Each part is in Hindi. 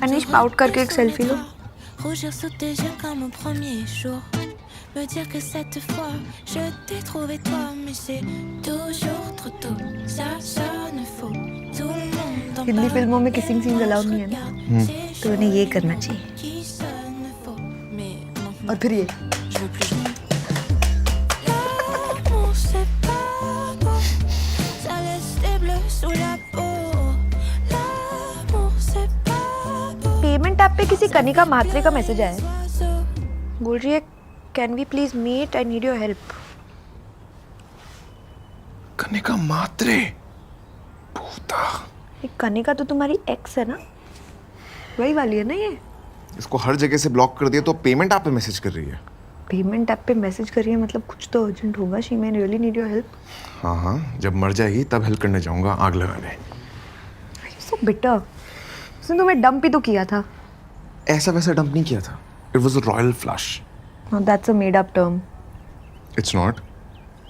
अनीश पाउट करके एक सेल्फी लो। Rougir sous tes yeux comme au premier jour. Me dire que cette fois je t'ai trouvé toi, mais c'est toujours trop tôt. Ça sonne faux. Tout le monde en Hindi parle. फिल्मों में किसिंग सीन्स अलाउड नहीं है ना, तो उन्हें ये करना चाहिए। Qui sonne faux. Mais maintenant, और फिर ये je veux plus jouer. L'amour c'est pas beau. Ça laisse des bleus sous la peau. L'amour c'est pas beau. Payment app पे किसी कनिका म्हात्रे का मैसेज आया है। बोल रही है can we please meet, I need your help. Kanika Matre भूता। ये कनिका तो तुम्हारी एक्स है ना, वही वाली है ना ये। इसको हर जगह से ब्लॉक कर दिया तो पेमेंट आप पे मैसेज कर रही है। पेमेंट ऐप पे मैसेज कर रही है मतलब कुछ तो अर्जेंट होगा। She may really need your help. हाँ हाँ, जब मर जाएगी तब हेल्प करने जाऊंगा आग लगाने। सो बिटर, उसने तुम्हें डंप ही तो किया था। ऐसा वैसा डंप नहीं किया था। It was a royal flush. That's a made up term. It's not.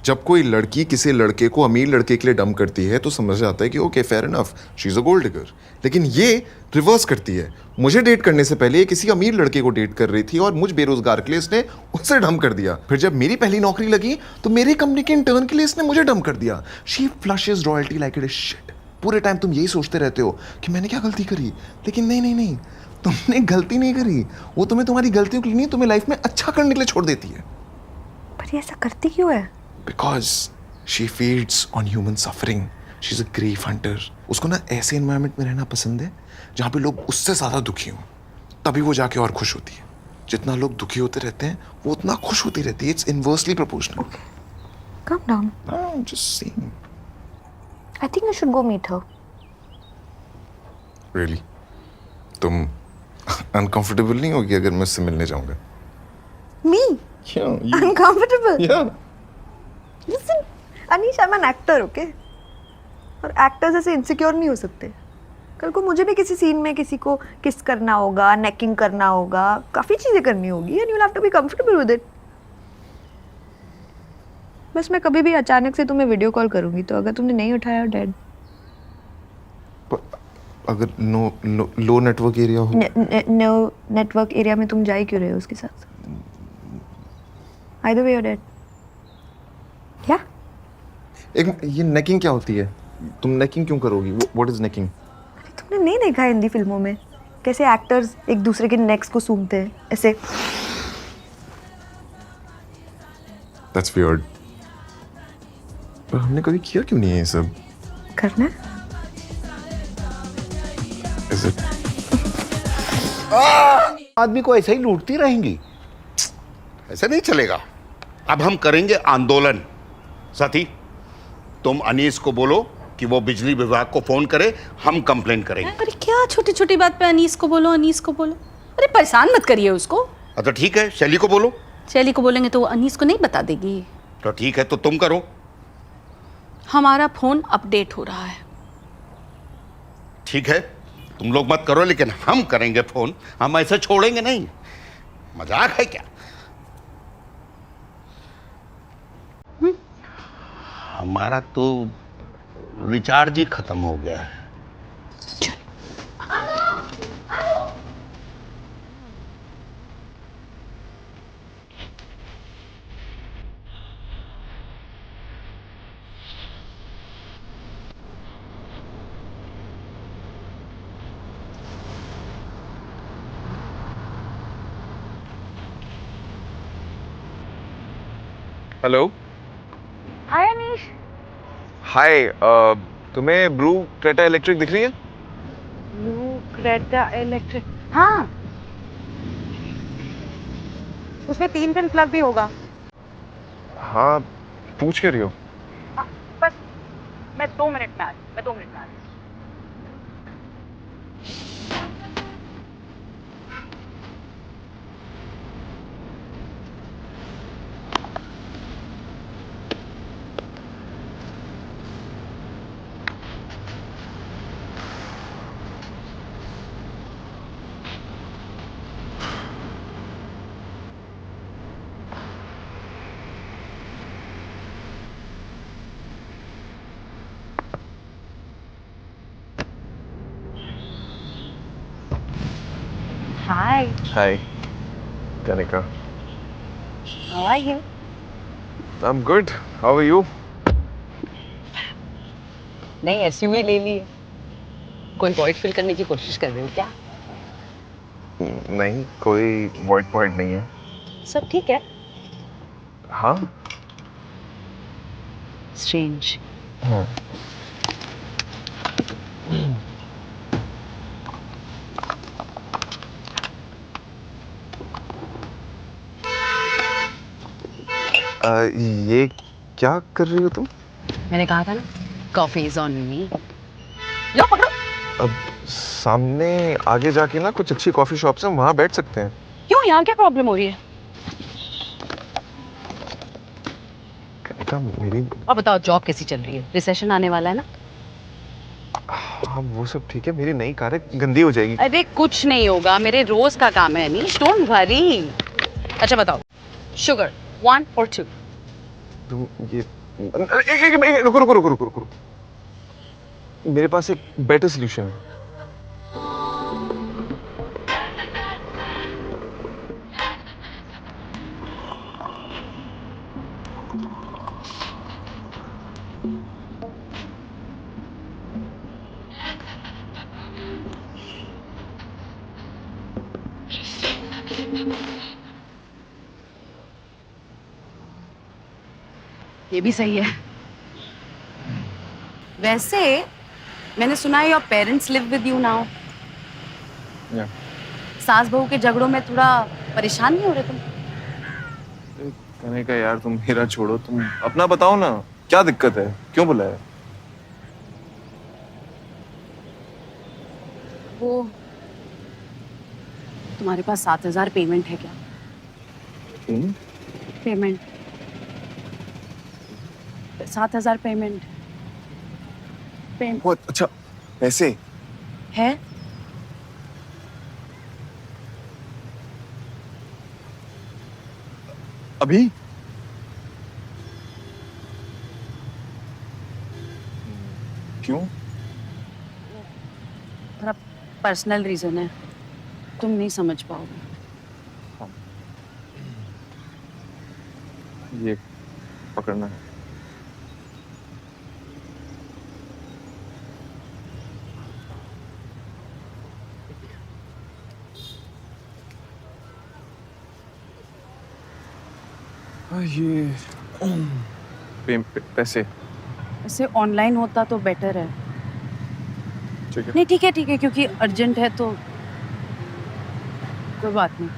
जब कोई लड़की किसी लड़के को अमीर लड़के के लिए डंप करती है तो समझ आता है कि okay fair enough, she is a gold digger. लेकिन ये रिवर्स करती है। मुझे डेट करने से पहले ये किसी अमीर लड़के को डेट कर रही थी और मुझ बेरोजगार के लिए इसने उसे डंप कर दिया। फिर जब मेरी पहली नौकरी लगी तो मेरी कंपनी के इंटर्न के लिए इसने मुझे डंप कर दिया। She flushes royalty like it is shit. पूरे टाइम तुम यही सोचते रहते हो कि मैंने क्या गलती करी, लेकिन नहीं नहीं नहीं, तुमने गलती नहीं करी। वो तुम्हें तुम्हारी गलतियों के लिए नहीं, तुम्हें लाइफ में अच्छा करने के लिए छोड़ देती है। पर ये ऐसा करती क्यों है? Because she feeds on human suffering. She's a grief hunter. उसको ना ऐसे environment में रहना पसंद है जहाँ पे लोग उससे ज़्यादा दुखी हों, तभी वो जाके और खुश होती है। जितना लोग दुखी होते रहते हैं वो उतना खुश होती रहती है। It's inversely proportional. Calm down. I'm just saying. I think you should go meet her. Really? तुम uncomfortable नहीं होगी अगर मैं उससे मिलने जाऊँगा? Me? Yeah, you. Uncomfortable? Yeah. Listen, Anish, I'm an actor, okay? और एक्टर्स ऐसे इनसिक्योर नहीं हो सकते। कल को मुझे भी किसी सीन में किसी को किस करना होगा, नेकिंग करना होगा, काफ़ी चीज़ें करनी होगी and you will have to be comfortable with it. बस मैं कभी भी अचानक से तुम्हें वीडियो कॉल करूंगी तो अगर तुमने नहीं उठाया डेड। अगर लो नेटवर्क एरिया हो, नो नेटवर्क एरिया में तुम जा ही क्यों रहे हो उसके साथ? Either way you're dead. क्या? एक ये नेकिंग क्या होती है? तुम नेकिंग क्यों करोगी? What is necking? अरे तुमने नहीं देखा हिंदी फिल्मों में कैसे एक्टर्स एक दूसरे के नेक्स को सूंघते हैं ऐसे? That's weird. पर हमने कभी किया क्यों नहीं है ये सब? करना है? Is it? आदमी को ऐसे ही लूटती रहेंगी, ऐसे नहीं चलेगा। अब हम करेंगे आंदोलन। साथी, तुम अनीस को बोलो कि वो बिजली विभाग को फोन करे, हम कंप्लेन करेंगे। अरे क्या छोटी छोटी बात पे अनीस को बोलो, अनीस को बोलो। अरे परेशान मत करिए उसको। अच्छा ठीक है, शैली को बोलो। शैली को बोलेंगे तो वो अनीस को नहीं बता देगी। तो ठीक है, तो तुम करो। हमारा फोन अपडेट हो रहा है। ठीक है, तुम लोग मत करो, लेकिन हम करेंगे फोन। हम ऐसे छोड़ेंगे नहीं। मजाक है क्या? हमारा तो रिचार्ज ही खत्म हो गया है। हेलो। हाय अनीश। हाय, तुम्हें ब्लू क्रेटा इलेक्ट्रिक दिख रही है? ब्लू क्रेटा इलेक्ट्रिक, हाँ उसमें 3 पिन प्लग भी होगा। हाँ, पूछ के रही हो? बस मैं 2 मिनट में आ रही, मैं 2 मिनट में आ रही। Hi, Hi, Kanika. how are you? I'm good. How are you? नहीं ऐसी में ले ली है। कोई वॉइड फिल करने की कोशिश कर रहे हो क्या? नहीं, कोई वॉइड पॉइंट नहीं है. सब ठीक है? हाँ. Strange. ये क्या कर रही हो तुम? मैंने कहा था ना, कॉफी इज ऑन मी। लो पकड़ो। अब सामने आगे जाके ना कुछ अच्छी कॉफी शॉप्स हैं, वहाँ बैठ सकते हैं. क्यों, यहाँ क्या प्रॉब्लम हो रही है? कनिका मेरी. और बताओ जॉब कैसी चल रही है? रिसेशन आने वाला है ना? हाँ वो सब ठीक है. मेरी नई कार है, गंदी हो जाएगी. अरे कुछ नहीं होगा, मेरे रोज का काम है अनीश, डोंट वरी। अच्छा बताओ, शुगर 1 or 2? तुम ये रुको रुको रुको रुको रुको. मेरे पास एक बेटर सोल्यूशन है. ये भी सही है। वैसे मैंने सुना है your parents live with you now. सास बहू के झगड़ों में थोड़ा परेशान नहीं हो रहे तुम? कनिका यार तुम मेरा छोड़ो, तुम अपना बताओ ना, क्या दिक्कत है, क्यों बुलाया? वो तुम्हारे पास 7,000 पेमेंट है क्या? पेमेंट 7,000 पेमेंट बहुत अच्छा. पैसे है? अभी? क्यों? थोड़ा पर्सनल रीजन है, तुम नहीं समझ पाओगे। ये पकड़ना है. ये पैसे ऐसे ऑनलाइन होता तो बेटर है। ठीक है. नहीं ठीक है क्योंकि अर्जेंट है तो कोई बात नहीं।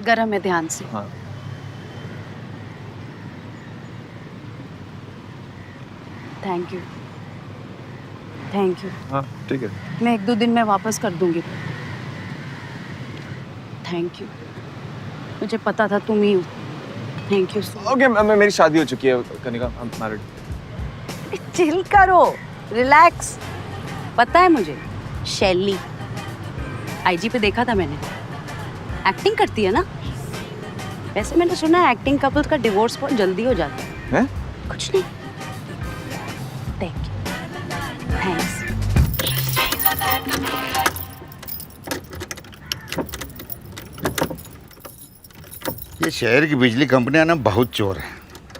गरम है, ध्यान से। हाँ. Thank you thank you. हाँ ठीक है. मैं 1-2 दिन में वापस कर दूंगी। थैंक यू, मुझे पता था तुम ही हो। थैंक यू सो ओके मेरी शादी हो चुकी है Kanika. I'm married. Much. Chill करो, रिलैक्स। पता है मुझे, शैली आईजी पे देखा था मैंने, एक्टिंग करती है ना। वैसे मैंने सुना है एक्टिंग कपल्स का डिवोर्स बहुत जल्दी हो जाता है। हैं? कुछ नहीं। Thank you, thanks. ये शहर की बिजली कंपनियां ना बहुत चोर है।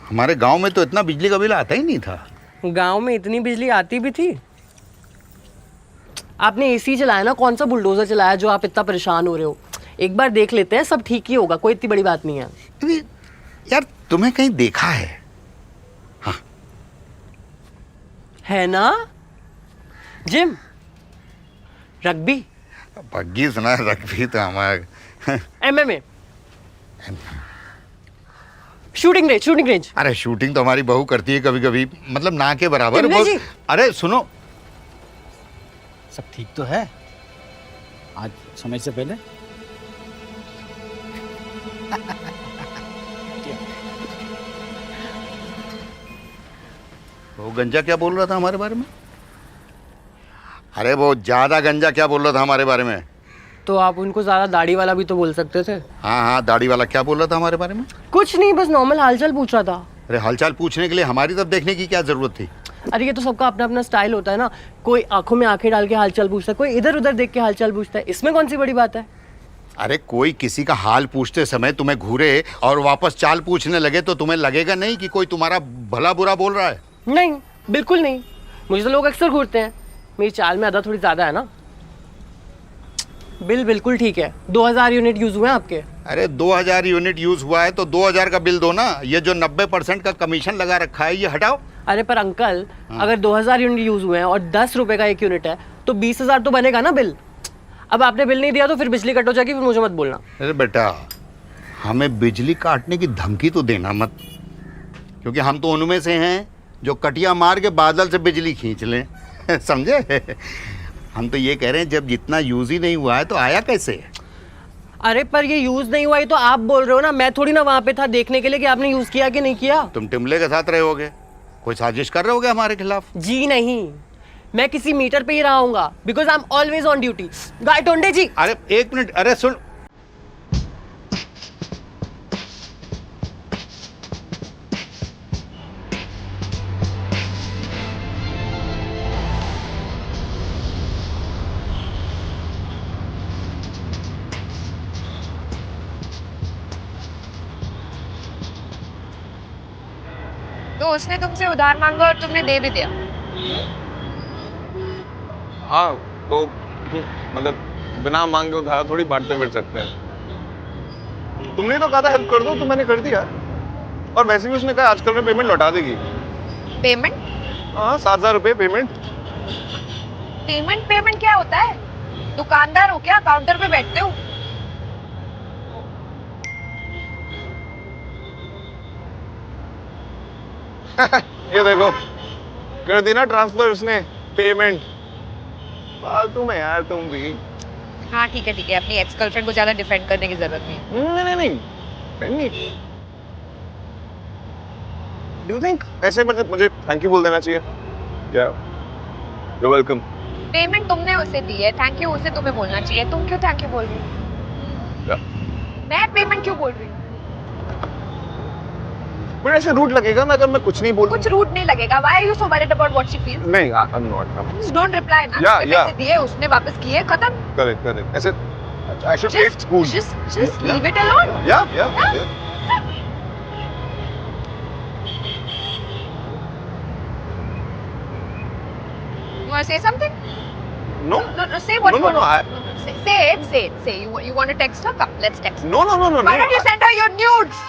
हमारे गांव में तो इतना बिजली का बिल आता ही नहीं था। गांव में इतनी बिजली आती भी थी? आपने एसी चलाया ना, कौन सा बुलडोजर चलाया जो आप इतना परेशान हो रहे हो? एक बार देख लेते हैं, सब ठीक ही होगा, कोई इतनी बड़ी बात नहीं है। अरे यार तुम्हें कहीं देखा है? है ना? जिम, रग्बी, बग्गी सुना है, रग्बी तो हमारे एमएमए, शूटिंग रेंज। अरे शूटिंग तो हमारी बहू करती है कभी कभी, मतलब ना के बराबर। टिमले जी। अरे सुनो, सब ठीक तो है? आज समय से पहले? वो गंजा क्या बोल रहा था हमारे बारे में? अरे वो ज्यादा गंजा क्या बोल रहा था हमारे बारे में? तो आप उनको ज्यादा दाढ़ी वाला भी तो बोल सकते थे। हाँ दाढ़ी वाला क्या बोल रहा था हमारे बारे में? कुछ नहीं, बस नॉर्मल हालचाल पूछ रहा था। अरे हालचाल पूछने के लिए हमारी तरफ देखने की क्या जरूरत थी? अरे ये तो सबका अपना अपना स्टाइल होता है ना, कोई आंखों में आंखें डाल के हालचाल पूछता है, कोई इधर उधर देख के हालचाल पूछता है, इसमें कौन सी बड़ी बात है? अरे कोई किसी का हाल पूछते समय तुम्हें घूरे और वापस चाल पूछने लगे तो तुम्हें लगेगा नहीं कि कोई तुम्हारा भला बुरा बोल रहा है? नहीं, बिल्कुल नहीं। मुझे तो लोग अक्सर घूरते हैं, मेरी चाल में अदा थोड़ी ज्यादा है ना। बिल बिल्कुल ठीक है, 2000 यूनिट यूज हुए हैं आपके। अरे 2000 यूनिट यूज हुआ है तो 2000 का बिल दो ना। ये जो 90% का कमीशन लगा रखा है ये हटाओ। अरे पर अंकल, अगर 2000 यूनिट यूज हुए हैं और 10 रुपए का 1 यूनिट है तो 20,000 तो बनेगा ना बिल। अब आपने बिल नहीं दिया तो फिर बिजली कट हो जाएगी, फिर मुझे मत बोलना। अरे बेटा, हमें बिजली काटने की धमकी तो देना मत, क्योंकि हम तो उनमें से हैं जो कटिया मार के बादल से बिजली खींच लें। समझे? हम तो ये कह रहे हैं जब जितना यूज ही नहीं हुआ है तो आया कैसे? अरे पर ये यूज नहीं हुआ, ये तो आप बोल रहे हो ना, मैं थोड़ी ना वहां पे था देखने के लिए कि आपने यूज किया कि नहीं किया। तुम टिमले के साथ रहे होगे, कोई साजिश कर रहे होगे हमारे खिलाफ। जी नहीं, मैं किसी मीटर पे ही रहा हूँगा, because I am always on duty. Gaitonde ji. अरे एक मिनट, अरे सुन। तो उसने तुमसे उधार मांगा और तुमने दे भी दिया। हाँ तो मतलब बिना मांगे उधार थोड़ी बांटते फिर सकते हैं। तुमने तो कहा था हेल्प कर दो, तो मैंने कर दिया। और वैसे भी उसने कहा आजकल में पेमेंट लौटा देगी। पेमेंट? हाँ 7,000 रुपये पेमेंट। पेमेंट क्या होता है? दुकानदार हो क्या? काउंटर पे बैठते हो? ये देखो, कर दी ना ट्रांसफर उसने पेमेंट। फालतू में यार तुम भी। हाँ ठीक है, अपनी एक्स गर्लफ्रेंड को ज्यादा डिफेंड करने की जरूरत नहीं। नहीं। डू यू थिंक ऐसे मुझे थैंक यू बोल देना चाहिए क्या? You welcome. पेमेंट तुमने उसे दी है, थैंक यू उसे तुम्हें बोलना चाहिए। तुम क्यों थैंक यू बोल रही हो? मैं पेमेंट क्यों बोल रही हूँ? पर ऐसे रूट लगेगा ना अगर मैं कुछ नहीं बोलूं। कुछ रूट नहीं लगेगा। Why are you so worried about what she feels? नहीं, I'm not. Just don't reply ना। Yeah, उसने पैसे दिए, उसने वापस किए, खत्म। Correct. ऐसे I should take school. Just leave it alone. Yeah. You want to say something? No. No, say what you No. want. Say it. You want to text her? Come, let's text her. No. Why don't you send her your nudes?